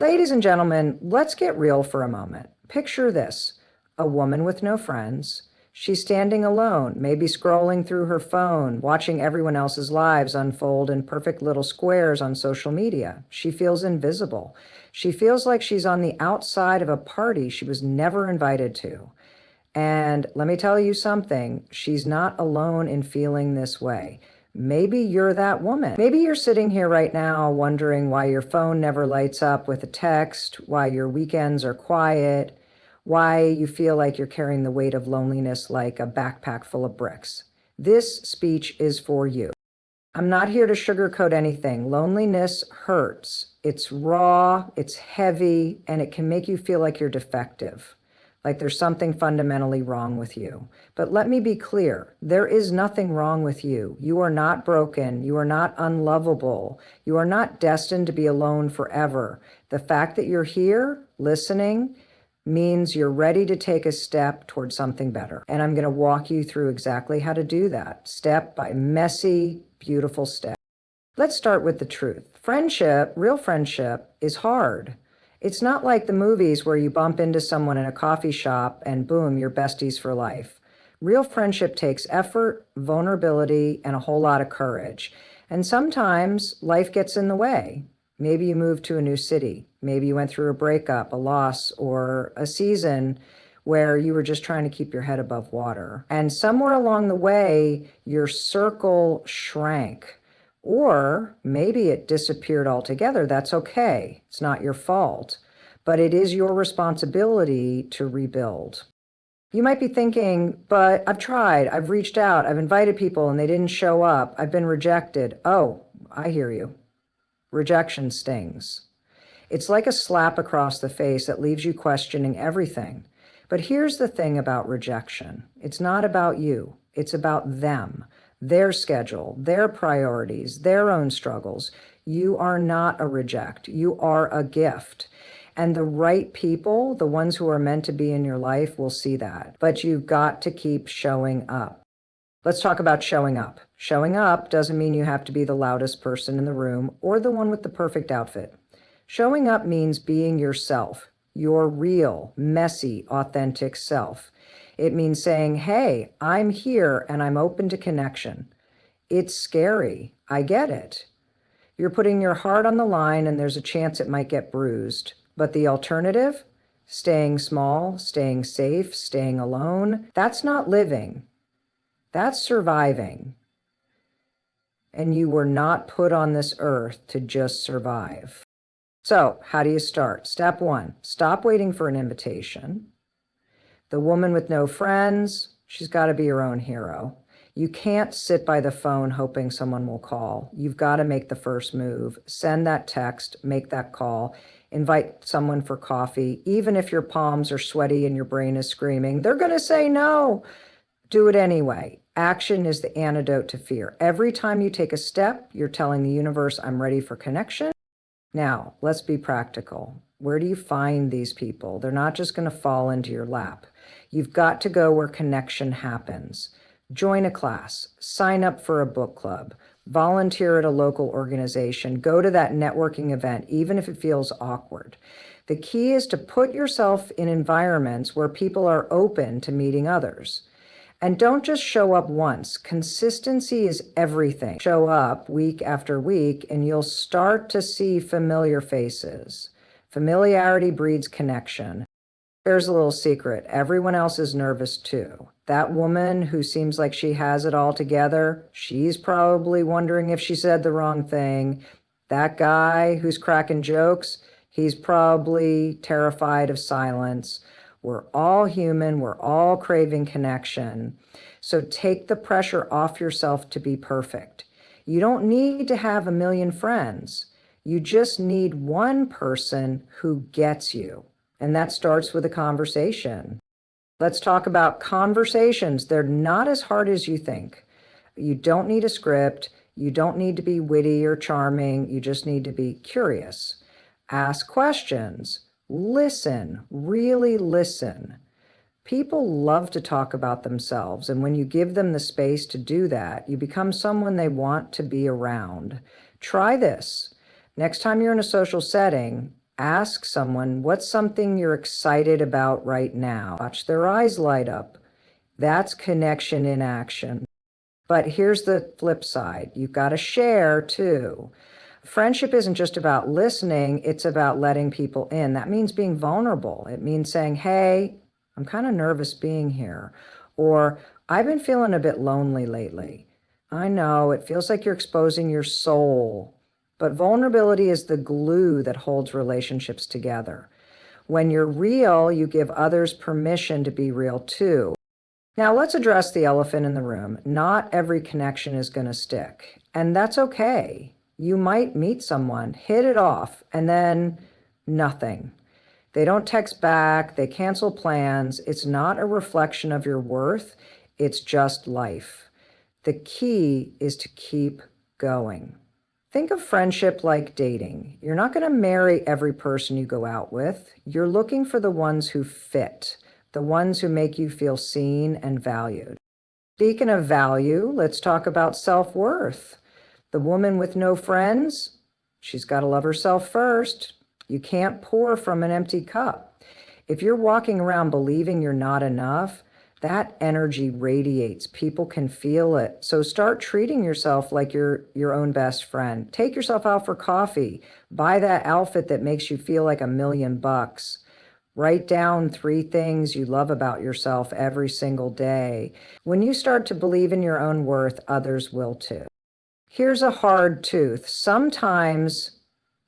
Ladies and gentlemen, let's get real for a moment. Picture this: a woman with no friends. She's standing alone, maybe scrolling through her phone, watching everyone else's lives unfold in perfect little squares on social media. She feels invisible. She feels like she's on the outside of a party she was never invited to. And let me tell you something, she's not alone in feeling this way. Maybe you're that woman. Maybe you're sitting here right now wondering why your phone never lights up with a text, why your weekends are quiet, why you feel like you're carrying the weight of loneliness like a backpack full of bricks. This speech is for you. I'm not here to sugarcoat anything. Loneliness hurts. It's raw, it's heavy, and it can make you feel like you're defective, like there's something fundamentally wrong with you. But let me be clear, there is nothing wrong with you. You are not broken. You are not unlovable. You are not destined to be alone forever. The fact that you're here listening means you're ready to take a step towards something better. And I'm going to walk you through exactly how to do that, step by messy, beautiful step. Let's start with the truth. Friendship, real friendship, is hard. It's not like the movies where you bump into someone in a coffee shop and boom, you're besties for life. Real friendship takes effort, vulnerability, and a whole lot of courage. And sometimes life gets in the way. Maybe you moved to a new city. Maybe you went through a breakup, a loss, or a season where you were just trying to keep your head above water. And somewhere along the way, your circle shrank. Or maybe it disappeared altogether. That's okay. It's not your fault. But it is your responsibility to rebuild. You might be thinking, but I've tried, I've reached out, I've invited people and they didn't show up. I've been rejected. Oh, I hear you. Rejection stings. It's like a slap across the face that leaves you questioning everything. But here's the thing about rejection. It's not about you. It's about them, their schedule, their priorities, their own struggles. You are not a reject. You are a gift. And the right people, the ones who are meant to be in your life, will see that. But you've got to keep showing up. Let's talk about showing up. Showing up doesn't mean you have to be the loudest person in the room or the one with the perfect outfit. Showing up means being yourself, your real, messy, authentic self. It means saying, hey, I'm here and I'm open to connection. It's scary. I get it. You're putting your heart on the line and there's a chance it might get bruised. But the alternative, staying small, staying safe, staying alone, that's not living. That's surviving. And you were not put on this earth to just survive. So how do you start? Step one, stop waiting for an invitation. The woman with no friends, she's got to be her own hero. You can't sit by the phone hoping someone will call. You've got to make the first move. Send that text, make that call, invite someone for coffee. Even if your palms are sweaty and your brain is screaming, they're going to say no. Do it anyway. Action is the antidote to fear. Every time you take a step, you're telling the universe, I'm ready for connection. Now, let's be practical. Where do you find these people? They're not just going to fall into your lap. You've got to go where connection happens. Join a class, sign up for a book club, volunteer at a local organization, go to that networking event, even if it feels awkward. The key is to put yourself in environments where people are open to meeting others. And don't just show up once. Consistency is everything. Show up week after week and you'll start to see familiar faces. Familiarity breeds connection. Here's a little secret. Everyone else is nervous too. That woman who seems like she has it all together, she's probably wondering if she said the wrong thing. That guy who's cracking jokes, he's probably terrified of silence. We're all human. We're all craving connection. So take the pressure off yourself to be perfect. You don't need to have a million friends. You just need one person who gets you. And that starts with a conversation. Let's talk about conversations. They're not as hard as you think. You don't need a script. You don't need to be witty or charming. You just need to be curious. Ask questions. Listen, really listen. People love to talk about themselves, and when you give them the space to do that, you become someone they want to be around. Try this. Next time you're in a social setting, Ask someone, what's something you're excited about right now? Watch their eyes light up. That's connection in action. But here's the flip side. You've got to share too. Friendship isn't just about listening, it's about letting people in. That means being vulnerable. It means saying, hey, I'm kind of nervous being here. Or, I've been feeling a bit lonely lately. I know, it feels like you're exposing your soul. But vulnerability is the glue that holds relationships together. When you're real, you give others permission to be real too. Now, let's address the elephant in the room. Not every connection is going to stick, and that's okay. You might meet someone, hit it off, and then nothing. They don't text back, they cancel plans. It's not a reflection of your worth, it's just life. The key is to keep going. Think of friendship like dating. You're not going to marry every person you go out with. You're looking for the ones who fit, the ones who make you feel seen and valued. Speaking of value, let's talk about self-worth. The woman with no friends, she's got to love herself first. You can't pour from an empty cup. If you're walking around believing you're not enough, that energy radiates. People can feel it. So start treating yourself like you're your own best friend. Take yourself out for coffee. Buy that outfit that makes you feel like $1,000,000. Write down 3 things you love about yourself every single day. When you start to believe in your own worth, others will too. Here's a hard truth. Sometimes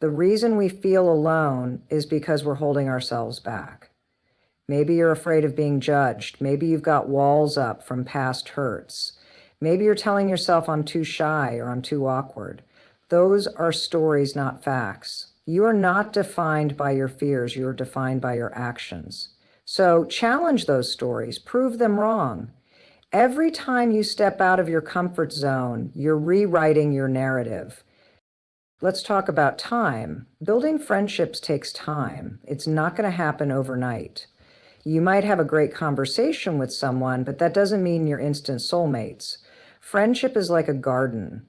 the reason we feel alone is because we're holding ourselves back. Maybe you're afraid of being judged. Maybe you've got walls up from past hurts. Maybe you're telling yourself I'm too shy or I'm too awkward. Those are stories, not facts. You are not defined by your fears. You are defined by your actions. So challenge those stories. Prove them wrong. Every time you step out of your comfort zone, you're rewriting your narrative. Let's talk about time. Building friendships takes time. It's not going to happen overnight. You might have a great conversation with someone, but that doesn't mean you're instant soulmates. Friendship is like a garden.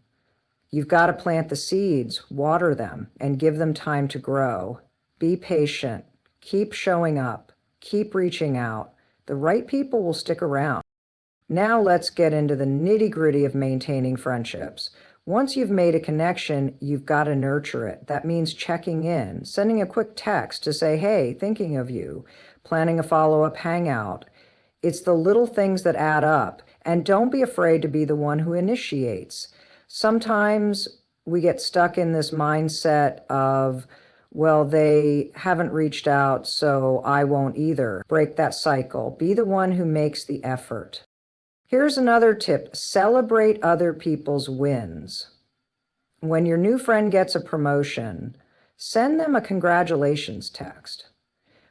You've got to plant the seeds, water them, and give them time to grow. Be patient. Keep showing up. Keep reaching out. The right people will stick around. Now let's get into the nitty-gritty of maintaining friendships. Once you've made a connection, you've got to nurture it. That means checking in, sending a quick text to say, hey, thinking of you, planning a follow-up hangout. It's the little things that add up. And don't be afraid to be the one who initiates. Sometimes we get stuck in this mindset of, well, they haven't reached out, so I won't either. Break that cycle. Be the one who makes the effort. Here's another tip. Celebrate other people's wins. When your new friend gets a promotion, send them a congratulations text.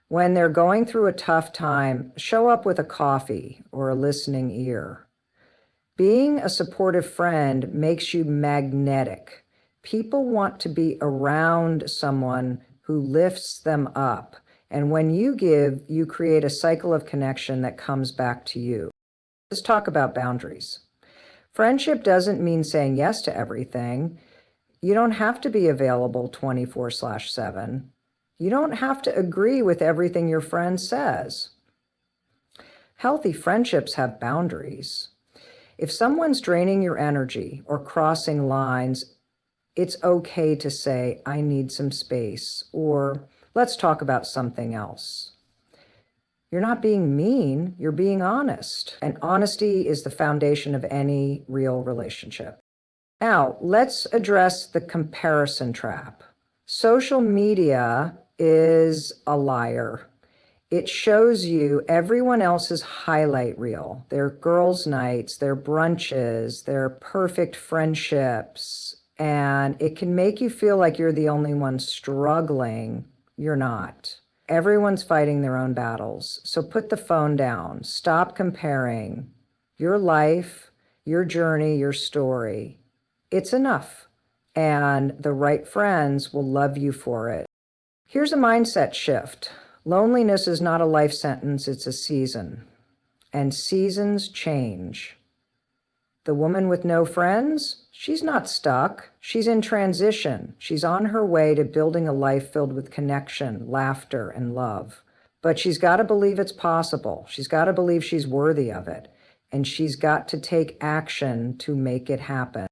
When they're going through a tough time, show up with a coffee or a listening ear. Being a supportive friend makes you magnetic. People want to be around someone who lifts them up. And when you give, you create a cycle of connection that comes back to you. Let's talk about boundaries. Friendship doesn't mean saying yes to everything. You don't have to be available 24/7. You don't have to agree with everything your friend says. Healthy friendships have boundaries. If someone's draining your energy or crossing lines, it's okay to say, I need some space, or let's talk about something else. You're not being mean, you're being honest. And honesty is the foundation of any real relationship. Now, let's address the comparison trap. Social media is a liar. It shows you everyone else's highlight reel, their girls' nights, their brunches, their perfect friendships, and it can make you feel like you're the only one struggling. You're not. Everyone's fighting their own battles. So put the phone down. Stop comparing. Your life, your journey, your story. It's enough. And the right friends will love you for it. Here's a mindset shift. Loneliness is not a life sentence, it's a season. And seasons change. The woman with no friends, she's not stuck. She's in transition. She's on her way to building a life filled with connection, laughter, and love. But she's got to believe it's possible. She's got to believe she's worthy of it. And she's got to take action to make it happen.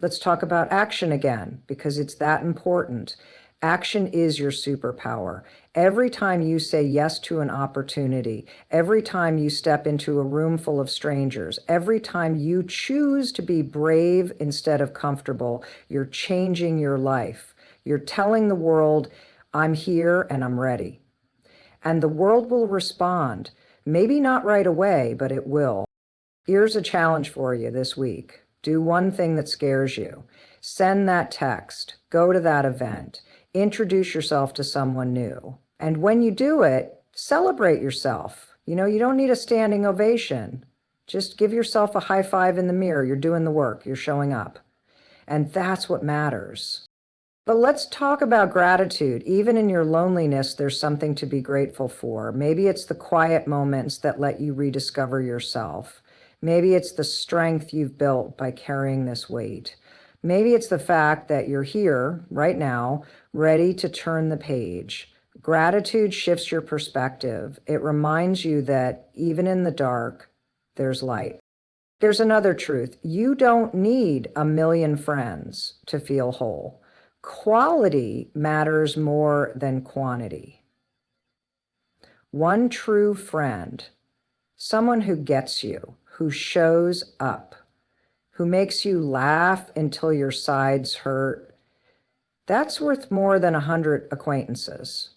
Let's talk about action again, because it's that important. Action is your superpower. Every time you say yes to an opportunity, every time you step into a room full of strangers, every time you choose to be brave instead of comfortable, you're changing your life. You're telling the world, I'm here and I'm ready. And the world will respond. Maybe not right away, but it will. Here's a challenge for you this week. Do one thing that scares you. Send that text. Go to that event. Introduce yourself to someone new. And when you do it, celebrate yourself. You don't need a standing ovation. Just give yourself a high five in the mirror. You're doing the work. You're showing up. And that's what matters. But let's talk about gratitude. Even in your loneliness, there's something to be grateful for. Maybe it's the quiet moments that let you rediscover yourself. Maybe it's the strength you've built by carrying this weight. Maybe it's the fact that you're here right now, ready to turn the page. Gratitude shifts your perspective. It reminds you that even in the dark, there's light. There's another truth. You don't need a million friends to feel whole. Quality matters more than quantity. One true friend, someone who gets you, who shows up, who makes you laugh until your sides hurt, that's worth more than 100 acquaintances.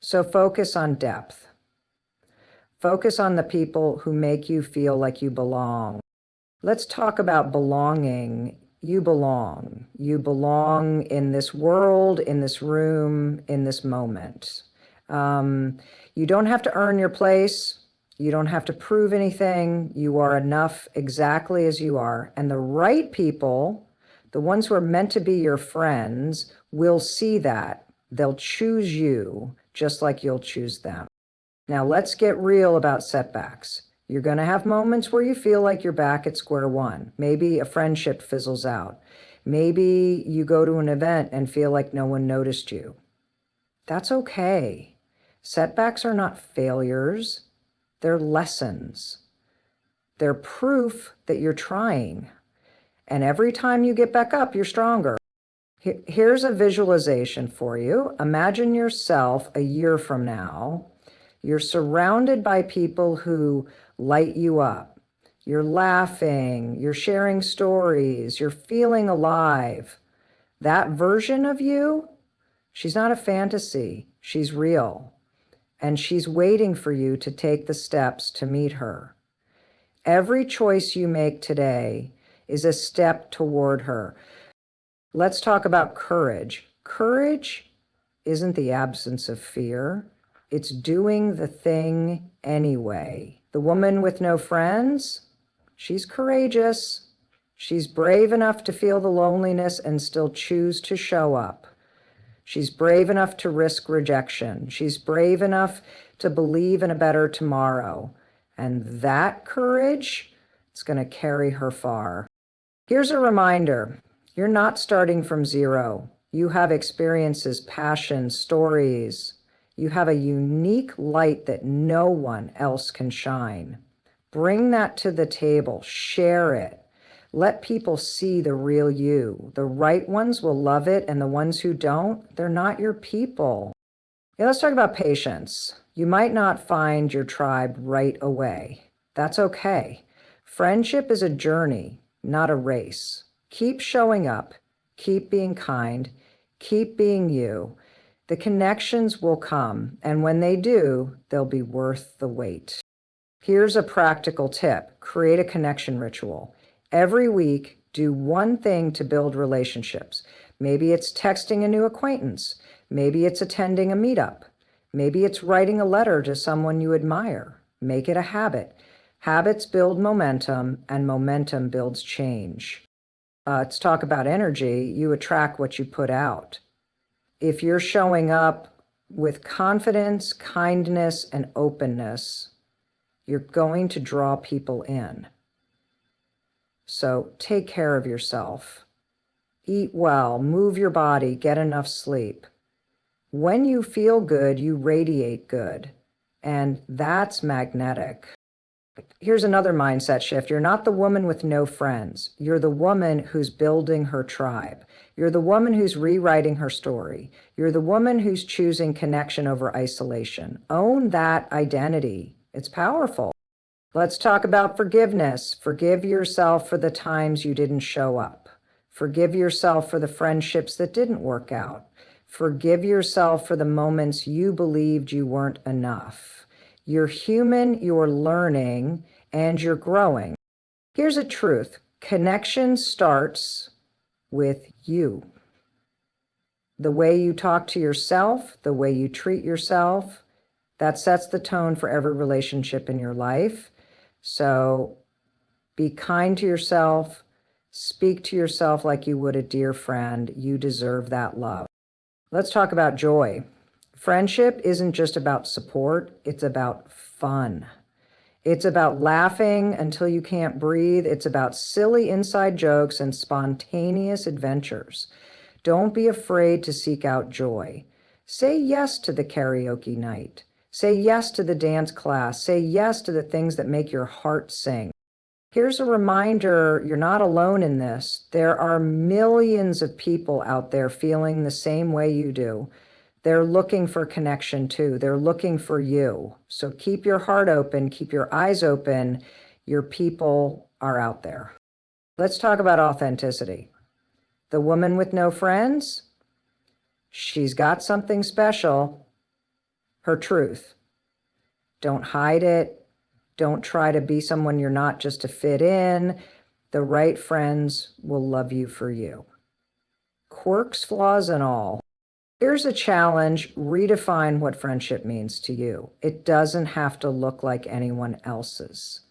So focus on depth. Focus on the people who make you feel like you belong. Let's talk about belonging. You belong. You belong in this world, in this room, in this moment. You don't have to earn your place. You don't have to prove anything. You are enough exactly as you are. And the right people, the ones who are meant to be your friends, will see that. They'll choose you just like you'll choose them. Now let's get real about setbacks. You're going to have moments where you feel like you're back at square one. Maybe a friendship fizzles out. Maybe you go to an event and feel like no one noticed you. That's okay. Setbacks are not failures. They're lessons. They're proof that you're trying. And every time you get back up, you're stronger. Here's a visualization for you. Imagine yourself a year from now. You're surrounded by people who light you up. You're laughing, you're sharing stories, you're feeling alive. That version of you, she's not a fantasy, she's real. And she's waiting for you to take the steps to meet her. Every choice you make today is a step toward her. Let's talk about courage. Courage isn't the absence of fear. It's doing the thing anyway. The woman with no friends, she's courageous. She's brave enough to feel the loneliness and still choose to show up. She's brave enough to risk rejection. She's brave enough to believe in a better tomorrow. And that courage, it's going to carry her far. Here's a reminder. You're not starting from zero. You have experiences, passions, stories. You have a unique light that no one else can shine. Bring that to the table. Share it. Let people see the real you. The right ones will love it, and the ones who don't, they're not your people. Yeah, let's talk about patience. You might not find your tribe right away. That's okay. Friendship is a journey, not a race. Keep showing up. Keep being kind. Keep being you. The connections will come, and when they do, they'll be worth the wait. Here's a practical tip. Create a connection ritual. Every week, do one thing to build relationships. Maybe it's texting a new acquaintance. Maybe it's attending a meetup. Maybe it's writing a letter to someone you admire. Make it a habit. Habits build momentum, and momentum builds change. Let's talk about energy. You attract what you put out. If you're showing up with confidence, kindness, and openness, you're going to draw people in. So take care of yourself. Eat well, move your body, get enough sleep. When you feel good, you radiate good. And that's magnetic. Here's another mindset shift. You're not the woman with no friends. You're the woman who's building her tribe. You're the woman who's rewriting her story. You're the woman who's choosing connection over isolation. Own that identity. It's powerful. Let's talk about forgiveness. Forgive yourself for the times you didn't show up. Forgive yourself for the friendships that didn't work out. Forgive yourself for the moments you believed you weren't enough. You're human, you're learning, and you're growing. Here's a truth. Connection starts with you. The way you talk to yourself, the way you treat yourself, that sets the tone for every relationship in your life. So be kind to yourself. Speak to yourself like you would a dear friend. You deserve that love. Let's talk about joy. Friendship isn't just about support, it's about fun. It's about laughing until you can't breathe. It's about silly inside jokes and spontaneous adventures. Don't be afraid to seek out joy. Say yes to the karaoke night. Say yes to the dance class. Say yes to the things that make your heart sing. Here's a reminder, you're not alone in this. There are millions of people out there feeling the same way you do. They're looking for connection too. They're looking for you. So keep your heart open, keep your eyes open. Your people are out there. Let's talk about authenticity. The woman with no friends, she's got something special. Her truth. Don't hide it. Don't try to be someone you're not just to fit in. The right friends will love you for you. Quirks, flaws, and all. Here's a challenge. Redefine what friendship means to you. It doesn't have to look like anyone else's.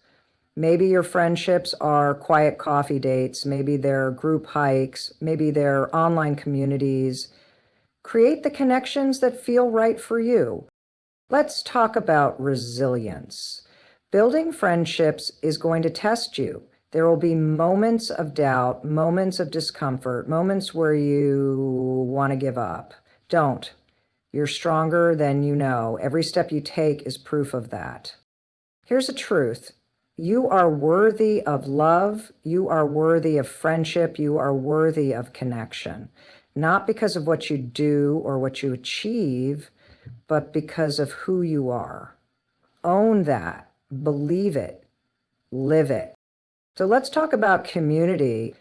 Maybe your friendships are quiet coffee dates. Maybe they're group hikes. Maybe they're online communities. Create the connections that feel right for you. Let's talk about resilience. Building friendships is going to test you. There will be moments of doubt, moments of discomfort, moments where you want to give up. Don't. You're stronger than you know. Every step you take is proof of that. Here's the truth. You are worthy of love. You are worthy of friendship. You are worthy of connection. Not because of what you do or what you achieve, but because of who you are. Own that. Believe it. Live it. So let's talk about community.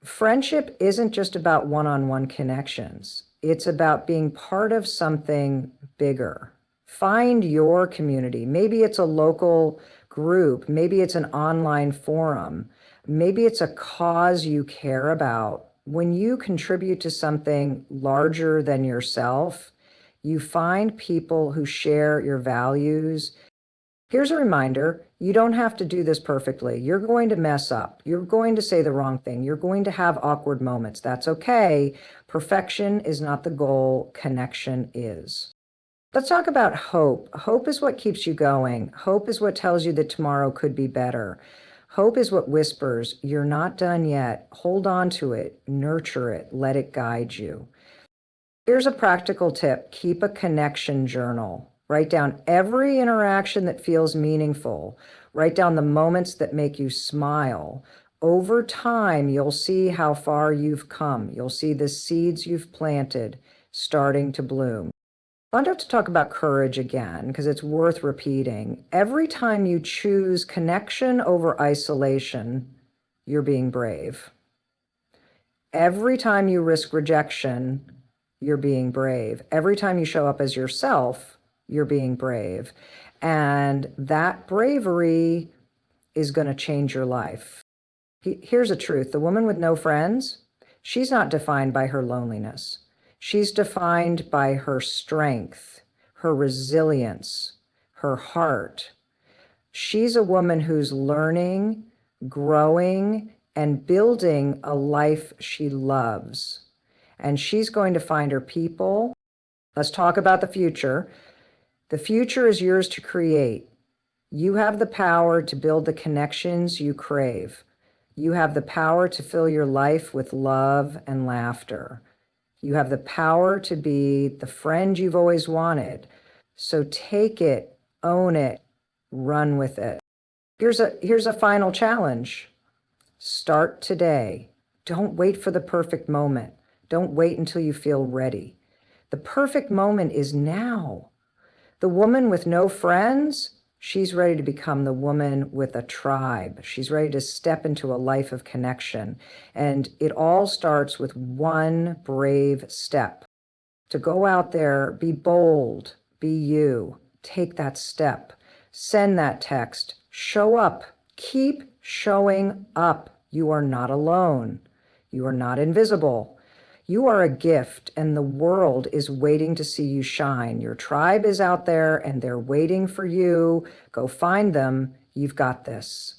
Friendship isn't just about one-on-one connections. It's about being part of something bigger. Find your community. Maybe it's a local group. Maybe it's an online forum. Maybe it's a cause you care about. When you contribute to something larger than yourself, you find people who share your values. Here's a reminder, you don't have to do this perfectly. You're going to mess up. You're going to say the wrong thing. You're going to have awkward moments. That's okay. Perfection is not the goal. Connection is. Let's talk about hope. Hope is what keeps you going. Hope is what tells you that tomorrow could be better. Hope is what whispers, you're not done yet. Hold on to it. Nurture it. Let it guide you. Here's a practical tip. Keep a connection journal. Write down every interaction that feels meaningful. Write down the moments that make you smile. Over time, you'll see how far you've come. You'll see the seeds you've planted starting to bloom. I want to talk about courage again, because it's worth repeating. Every time you choose connection over isolation, you're being brave. Every time you risk rejection, you're being brave. Every time you show up as yourself, you're being brave. And that bravery is going to change your life. Here's the truth. The woman with no friends, she's not defined by her loneliness. She's defined by her strength, her resilience, her heart. She's a woman who's learning, growing, and building a life she loves. And she's going to find her people. Let's talk about the future. The future is yours to create. You have the power to build the connections you crave. You have the power to fill your life with love and laughter. You have the power to be the friend you've always wanted. So take it, own it, run with it. Here's a final challenge. Start today. Don't wait for the perfect moment. Don't wait until you feel ready. The perfect moment is now. The woman with no friends, she's ready to become the woman with a tribe. She's ready to step into a life of connection. And it all starts with one brave step. To go out there, be bold, be you, take that step, send that text, show up, keep showing up. You are not alone. You are not invisible. You are a gift, and the world is waiting to see you shine. Your tribe is out there, and they're waiting for you. Go find them. You've got this.